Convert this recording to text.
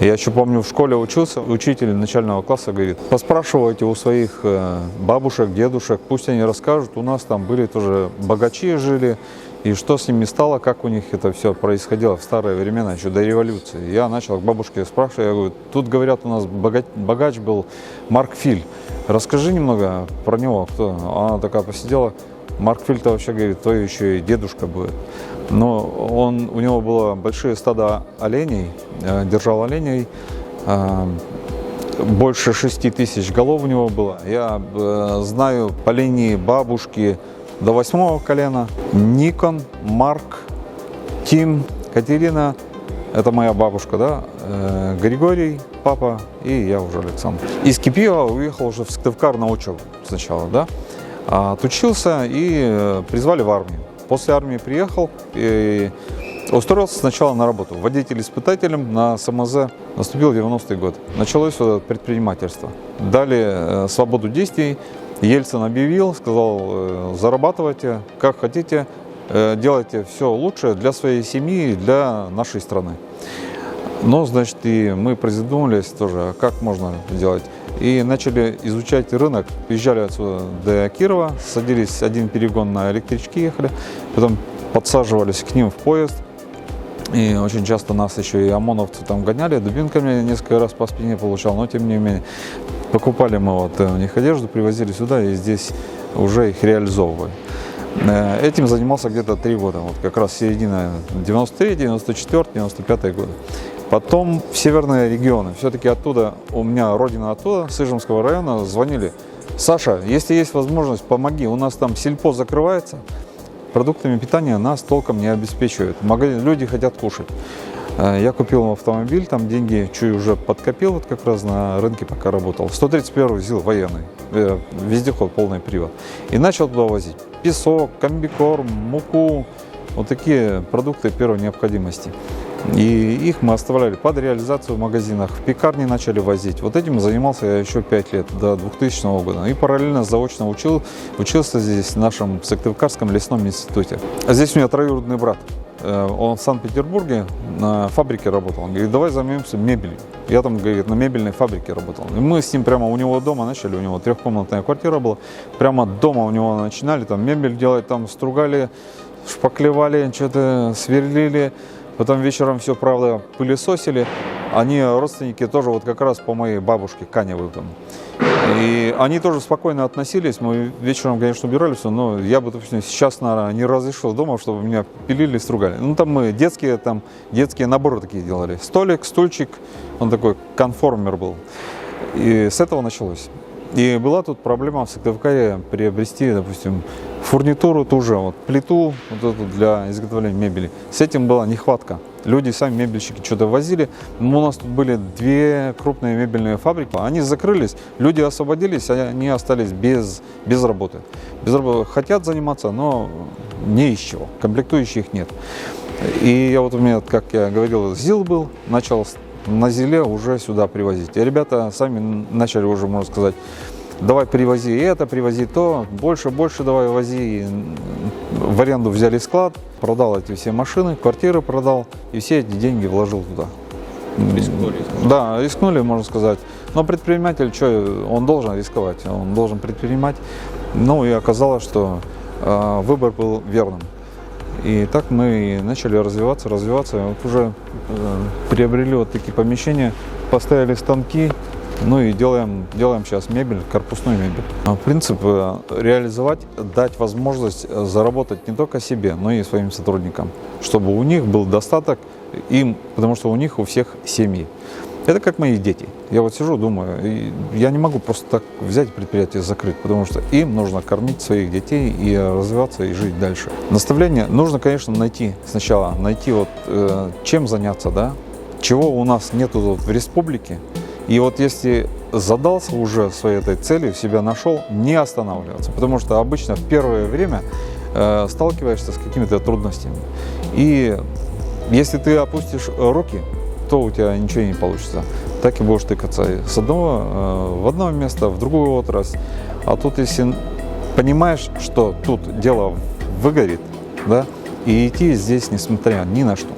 Я еще помню, в школе учился, учитель начального класса говорит: поспрашивайте у своих бабушек, дедушек, пусть они расскажут, у нас там были тоже богачи жили, и что с ними стало, как у них это все происходило в старые времена, еще до революции. Я начал к бабушке спрашивать, я говорю: тут, говорят, у нас богач был Марк Филь, расскажи немного про него, кто. Она такая посидела: Марк Филь-то вообще, говорит, то еще и дедушка будет. Но у него было большие стада оленей, держал оленей, больше 6000 голов у него было. Я знаю по линии бабушки до 8-го колена: Никон, Марк, Тим, Катерина, это моя бабушка, да, Григорий, папа, и я уже Александр. Из Кипиева уехал уже в Сыктывкар на учебу сначала, да, отучился и призвали в армию. После армии приехал и устроился сначала на работу водителем-испытателем на СМЗ. Наступил 90-й год. Началось предпринимательство. Дали свободу действий. Ельцин объявил, сказал: зарабатывайте как хотите, делайте все лучшее для своей семьи и для нашей страны. Но, значит, и мы призадумались тоже, как можно делать. И начали изучать рынок. Приезжали отсюда до Кирова, садились, один перегон на электричке ехали, потом подсаживались к ним в поезд. И очень часто нас еще и ОМОНовцы там гоняли, дубинками несколько раз по спине получал, но тем не менее. Покупали мы вот у них одежду, привозили сюда и здесь уже их реализовывали. Этим занимался где-то 3 года, вот как раз середина 93, 94, 95 года. Потом в северные регионы, все-таки оттуда, у меня родина оттуда, с Ижемского района, звонили: Саша, если есть возможность, помоги, у нас там сельпо закрывается, продуктами питания нас толком не обеспечивают, люди хотят кушать. Я купил автомобиль, там деньги чуть уже подкопил, вот как раз на рынке пока работал. 131-й ЗИЛ военный, вездеход, полный привод. И начал туда возить песок, комбикорм, муку, вот такие продукты первой необходимости. И их мы оставляли под реализацию в магазинах, в пекарни начали возить. Вот этим занимался я еще 5 лет, до 2000 года. И параллельно заочно учился здесь в нашем Сыктывкарском лесном институте. А здесь у меня троюродный брат. Он в Санкт-Петербурге на фабрике работал. Он говорит: давай займемся мебелью. Я там, говорит, на мебельной фабрике работал. И мы с ним прямо у него дома начали, у него 3-комнатная квартира была. Прямо дома у него начинали там мебель делать, там стругали, шпаклевали, что-то сверлили. Потом вечером все, правда, пылесосили. Они родственники тоже вот как раз по моей бабушке Каневой там. И они тоже спокойно относились. Мы вечером, конечно, убирались, но я бы, допустим, сейчас, наверное, не разрешил дома, чтобы меня пилили, стругали. Ну, там мы детские наборы такие делали. Столик, стульчик, он такой конформер был. И с этого началось. И была тут проблема в Сыктывкаре приобрести, допустим, фурнитуру ту же, вот, плиту вот эту для изготовления мебели. С этим была нехватка. Люди, сами мебельщики, что-то возили. Но у нас тут были 2 крупные мебельные фабрики. Они закрылись, люди освободились, а они остались без работы. Хотят заниматься, но не из чего. Комплектующих нет. И у меня, как я говорил, ЗИЛ был, начал на ЗИЛе уже сюда привозить. И ребята сами начали уже, можно сказать: давай привози это, привози то, больше давай вози. В аренду взяли склад, продал эти все машины, квартиры продал и все эти деньги вложил туда. Рискнули. Да, рискнули, можно сказать. Но предприниматель, что, он должен рисковать, он должен предпринимать. Ну и оказалось, что выбор был верным. И так мы начали развиваться. Вот уже приобрели вот такие помещения, поставили станки, ну и делаем сейчас мебель, корпусную мебель. Принцип реализовать, дать возможность заработать не только себе, но и своим сотрудникам, чтобы у них был достаток им, потому что у них у всех семьи. Это как мои дети. Я вот сижу, думаю, я не могу просто так взять предприятие закрыть, потому что им нужно кормить своих детей и развиваться и жить дальше. Наставление нужно, конечно, сначала найти вот чем заняться, да, чего у нас нету в республике. И вот если задался уже своей этой целью, себя нашел, не останавливаться, потому что обычно в первое время сталкиваешься с какими-то трудностями. И если ты опустишь руки, то у тебя ничего не получится. Так и будешь тыкаться с одного в одно место, в другую отрасль. А тут, если понимаешь, что тут дело выгорит, да, и идти здесь несмотря ни на что.